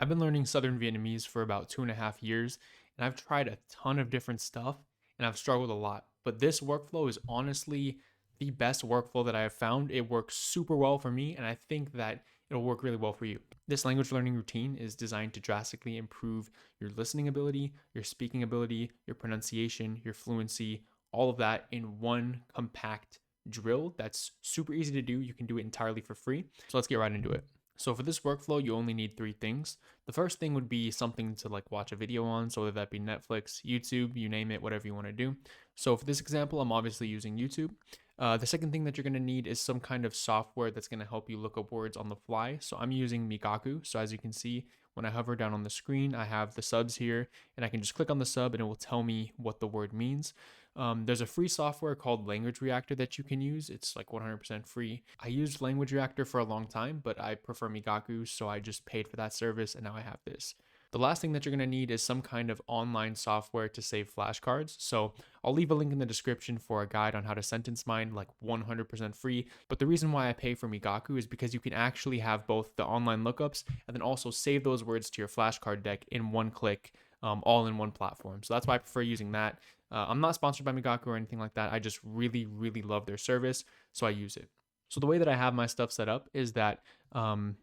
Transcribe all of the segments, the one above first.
I've been learning Southern Vietnamese for about 2.5 years, and I've tried a ton of different stuff, and I've struggled a lot. But this workflow is honestly the best workflow that I have found. It works super well for me, and I think that it'll work really well for you. This language learning routine is designed to drastically improve your listening ability, your speaking ability, your pronunciation, your fluency, all of that in one compact drill that's super easy to do. You can do it entirely for free. So let's get right into it. So for this workflow, you only need three things. The first thing would be something to like watch a video on, so whether that be Netflix, YouTube, you name it, whatever you want to do. So for this example, I'm obviously using YouTube. The second thing that you're going to need is some kind of software that's going to help you look up words on the fly. So I'm using Migaku. So as you can see, when I hover down on the screen, I have the subs here, and I can just click on the sub and it will tell me what the word means. There's a free software called Language Reactor that you can use. It's like 100% free. I used Language Reactor for a long time, but I prefer Migaku, so I just paid for that service and now I have this. The last thing that you're going to need is some kind of online software to save flashcards. So I'll leave a link in the description for a guide on how to sentence mine, like 100% free. But the reason why I pay for Migaku is because you can actually have both the online lookups and then also save those words to your flashcard deck in one click, all in one platform. So that's why I prefer using that. I'm not sponsored by Migaku or anything like that. I just really, really love their service, so I use it. So the way that I have my stuff set up is that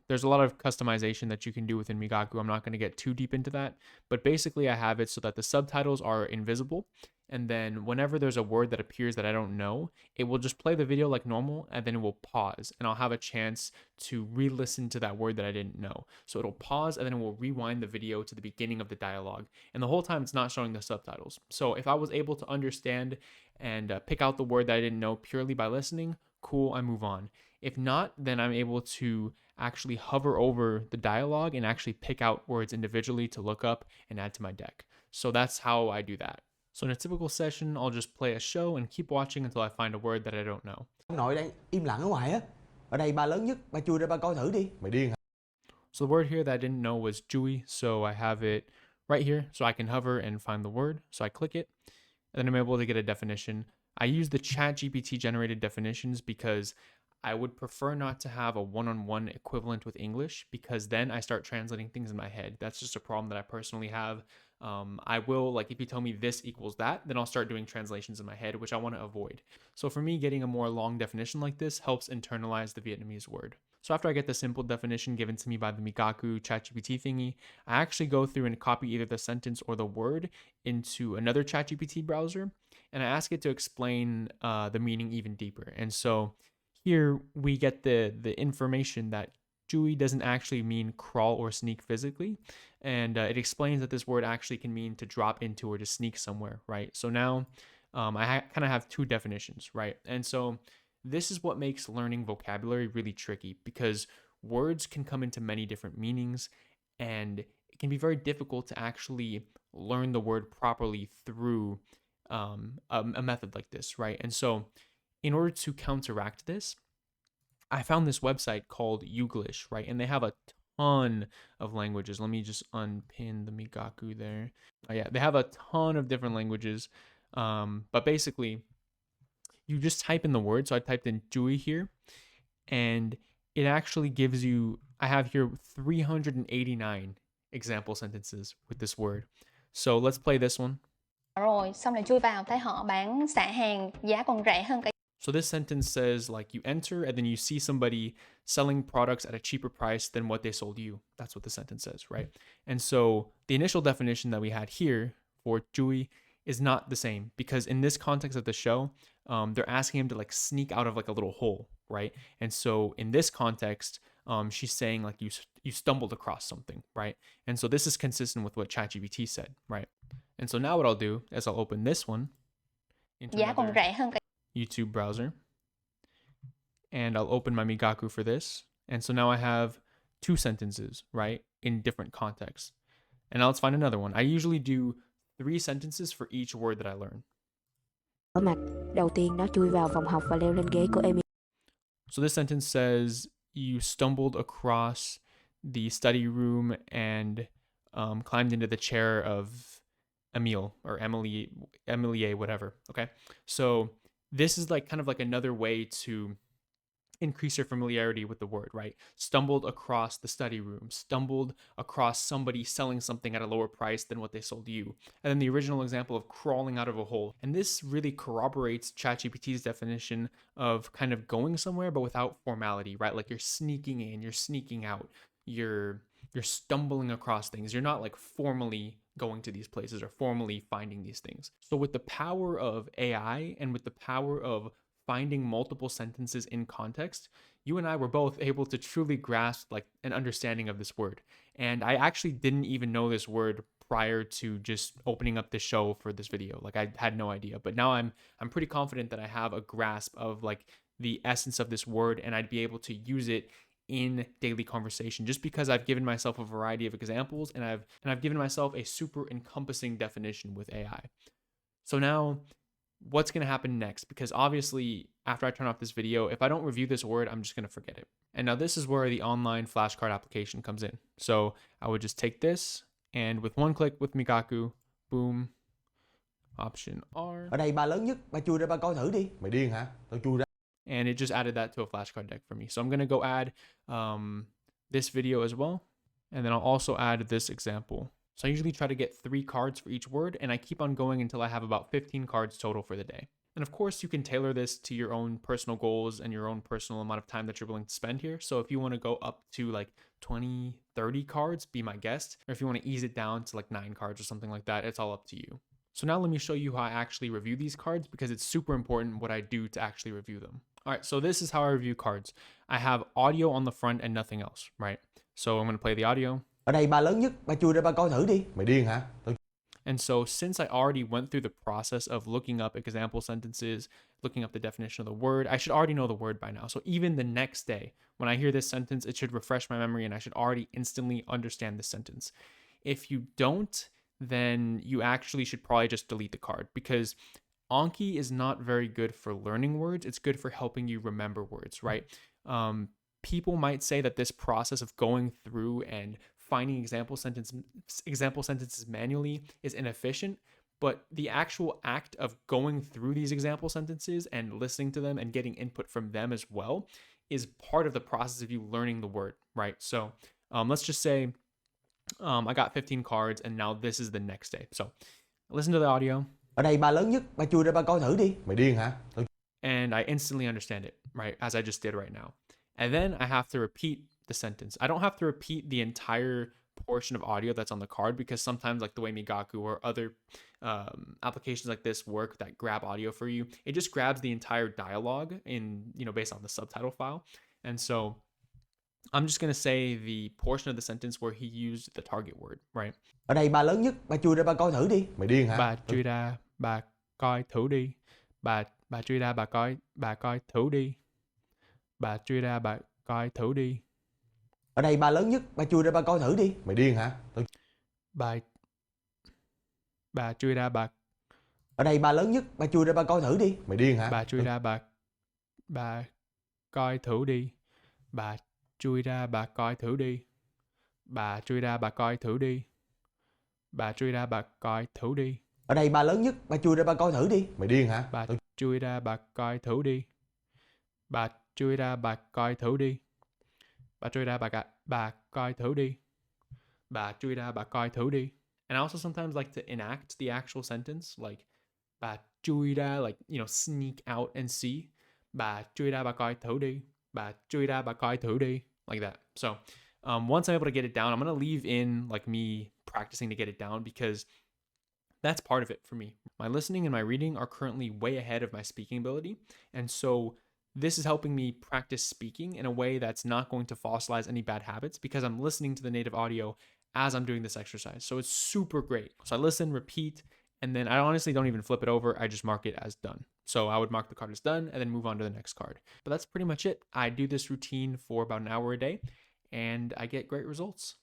there's a lot of customization that you can do within Migaku. I'm not going to get too deep into that, but basically I have it so that the subtitles are invisible. And then whenever there's a word that appears that I don't know, it will just play the video like normal and then it will pause and I'll have a chance to re-listen to that word that I didn't know. So it'll pause and then it will rewind the video to the beginning of the dialogue. And the whole time it's not showing the subtitles. So if I was able to understand and pick out the word that I didn't know purely by listening, cool, I move on. If not, then I'm able to actually hover over the dialogue and actually pick out words individually to look up and add to my deck. So that's how I do that. So in a typical session, I'll just play a show and keep watching until I find a word that I don't know. Ông nội đang im lặng ở ngoài á. Ở đây ba lớn nhất, ba chui ra ba coi thử đi. Mày điên hả? So the word here that I didn't know was Jui, so I have it right here, so I can hover and find the word. So I click it, and then I'm able to get a definition. I use the ChatGPT generated definitions because I would prefer not to have a one-on-one equivalent with English, because then I start translating things in my head. That's just a problem that I personally have. I will, like, if you tell me this equals that, then I'll start doing translations in my head, which I want to avoid. So for me, getting a more long definition like this helps internalize the Vietnamese word. So after I get the simple definition given to me by the Migaku ChatGPT thingy, I actually go through and copy either the sentence or the word into another ChatGPT browser, and I ask it to explain the meaning even deeper. And so here we get the information that Jui doesn't actually mean crawl or sneak physically, and it explains that this word actually can mean to drop into or to sneak somewhere, right? So now kind of have two definitions, right? And so this is what makes learning vocabulary really tricky, because words can come into many different meanings, and it can be very difficult to actually learn the word properly through a method like this, right? And so in order to counteract this, I found this website called Youglish, right? And they have a ton of languages. Let me just unpin the Migaku there. Oh yeah, they have a ton of different languages. But basically, you just type in the word. So I typed in Jui here, and it actually gives you, I have here 389 example sentences with this word. So let's play this one. Rồi xong rồi chui vào thấy họ bán xả hàng giá còn rẻ hơn cả. So this sentence says, like, you enter and then you see somebody selling products at a cheaper price than what they sold you. That's what the sentence says, right? And so the initial definition that we had here for Jui is not the same, because in this context of the show, they're asking him to like sneak out of like a little hole, right? And so in this context, she's saying like you stumbled across something, right? And so this is consistent with what ChatGPT said, right? And so now what I'll do is I'll open this one into Giá còn another rẻ hơn cả. YouTube browser, and I'll open my Migaku for this. And so now I have two sentences, right, in different contexts. And now let's find another one. I usually do 3 sentences for each word that I learn. Ở mặt, đầu tiên nó chui vào phòng học và leo lên ghế của Emily. So this sentence says you stumbled across the study room and climbed into the chair of Emile or Emilie, whatever. Okay, so this is like kind of like another way to increase your familiarity with the word, right? Stumbled across the study room, stumbled across somebody selling something at a lower price than what they sold you. And then the original example of crawling out of a hole. And this really corroborates ChatGPT's definition of kind of going somewhere, but without formality, right? Like you're sneaking in, you're sneaking out, you're stumbling across things. You're not like formally going to these places or formally finding these things. So with the power of AI and with the power of finding multiple sentences in context, you and I were both able to truly grasp like an understanding of this word. And I actually didn't even know this word prior to just opening up the show for this video. Like I had no idea, but now I'm pretty confident that I have a grasp of like the essence of this word, and I'd be able to use it in daily conversation just because I've given myself a variety of examples and I've given myself a super encompassing definition with AI. So now what's going to happen next? Because obviously after I turn off this video, if I don't review this word, I'm just going to forget it. And now this is where the online flashcard application comes in. So I would just take this and with one click with Migaku, boom, option R. Ở đây ba lớn nhất, ba chui ra ba coi thử đi. Mày điên hả? Tao chui ra. And it just added that to a flashcard deck for me. So I'm going to go add this video as well. And then I'll also add this example. So I usually try to get 3 cards for each word, and I keep on going until I have about 15 cards total for the day. And of course, you can tailor this to your own personal goals and your own personal amount of time that you're willing to spend here. So if you want to go up to like 20, 30 cards, be my guest. Or if you want to ease it down to like 9 cards or something like that, it's all up to you. So now let me show you how I actually review these cards, because it's super important what I do to actually review them. All right, so this is how I review cards. I have audio on the front and nothing else, right? So I'm going to play the audio. Ở đây ba lớn nhất, ba chui ra ba coi thử đi. Mày điên hả? And so since I already went through the process of looking up example sentences, looking up the definition of the word, I should already know the word by now. So even the next day, when I hear this sentence, it should refresh my memory and I should already instantly understand the sentence. If you don't, then you actually should probably just delete the card, because Anki is not very good for learning words. It's good for helping you remember words, right? People might say that this process of going through and finding example sentences manually is inefficient, but the actual act of going through these example sentences and listening to them and getting input from them as well is part of the process of you learning the word, right? So let's just say I got 15 cards and now this is the next day. So listen to the audio. Ở đây ba lớn nhất, ba chui ra ba coi thử đi. Mày điên hả? And I instantly understand it, right? As I just did right now. And then I have to repeat the sentence. I don't have to repeat the entire portion of audio that's on the card, because sometimes like the way Migaku or other applications like this work that grab audio for you, it just grabs the entire dialogue in, based on the subtitle file. And so I'm just going to say the portion of the sentence where he used the target word, right? Ở đây ba lớn nhất, ba chui ra ba coi thử đi. Mày điên hả? Bà chui ra bà coi thử đi. Bà chui ra bà coi thử đi. Bà chui ra bà coi thử đi. Ở đây ba lớn nhất, ba chui ra ba coi thử đi. Mày điên hả? Bà chui ra bà. Ở đây ba lớn nhất, ba chui ra ba coi thử đi. Mày điên hả? Bà chui ra bà coi thử đi. Bà chui ra bà coi thử đi. Bà chui ra bà coi thử đi. Bà chui ra bà coi thử đi. Ở đây ba lớn nhất, ba chui ra ba coi thử đi. Mày điên hả? Bà chui ra bà coi thử đi. Bà chui ra bà coi thử đi. Bà chui ra bà coi thử đi. Bà chui ra bà coi thử đi. And I also sometimes like to enact the actual sentence, like bà chui ra, like, sneak out and see. Bà chui ra bà coi thử đi. Bà chui ra bà coi thử đi. Like that. So once I'm able to get it down, I'm going to leave in like me practicing to get it down, because that's part of it for me. My listening and my reading are currently way ahead of my speaking ability. And so this is helping me practice speaking in a way that's not going to fossilize any bad habits, because I'm listening to the native audio as I'm doing this exercise. So it's super great. So I listen, repeat, and then I honestly don't even flip it over. I just mark it as done. So I would mark the card as done and then move on to the next card. But that's pretty much it. I do this routine for about an hour a day and I get great results.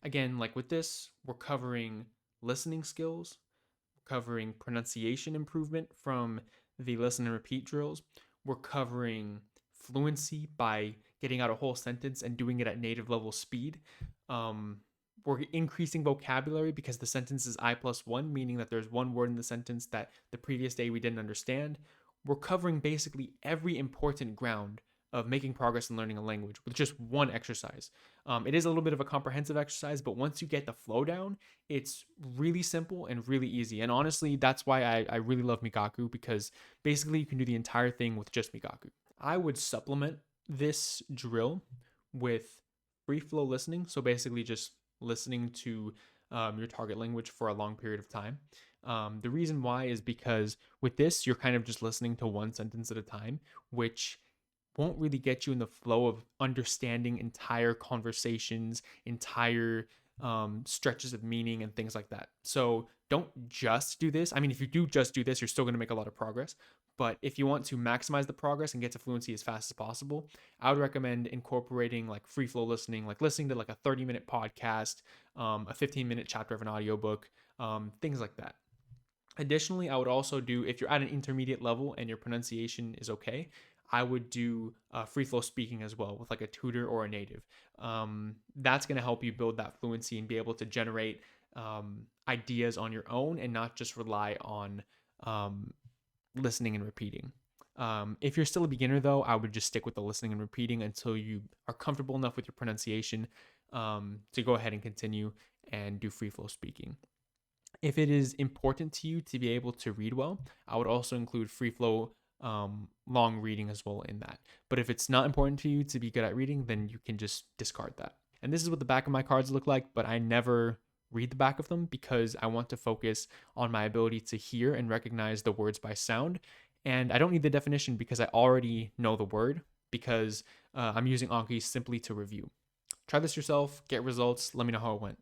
Again, like with this, we're covering listening skills, covering pronunciation improvement from the listen and repeat drills. We're covering fluency by getting out a whole sentence and doing it at native level speed. We're increasing vocabulary because the sentence is I+1, meaning that there's one word in the sentence that the previous day we didn't understand. We're covering basically every important ground of making progress in learning a language with just one exercise. It is a little bit of a comprehensive exercise, but once you get the flow down, it's really simple and really easy. And honestly, that's why I really love Migaku, because basically you can do the entire thing with just Migaku. I would supplement this drill with free flow listening. So basically just listening to your target language for a long period of time. The reason why is because with this, you're kind of just listening to one sentence at a time, which won't really get you in the flow of understanding entire conversations, entire stretches of meaning, and things like that. So don't just do this. I mean, if you do just do this, you're still going to make a lot of progress. But if you want to maximize the progress and get to fluency as fast as possible, I would recommend incorporating like free flow listening, like listening to like a 30-minute podcast, a 15-minute chapter of an audiobook, things like that. Additionally, I would also do, if you're at an intermediate level and your pronunciation is okay, I would do free flow speaking as well with like a tutor or a native. That's going to help you build that fluency and be able to generate ideas on your own and not just rely on listening and repeating. If you're still a beginner though, I would just stick with the listening and repeating until you are comfortable enough with your pronunciation to go ahead and continue and do free flow speaking. If it is important to you to be able to read well, I would also include free flow long reading as well in that. But if it's not important to you to be good at reading, then you can just discard that. And this is what the back of my cards look like, but I never read the back of them because I want to focus on my ability to hear and recognize the words by sound. And I don't need the definition because I already know the word, because I'm using Anki simply to review. Try this yourself, get results, let me know how it went.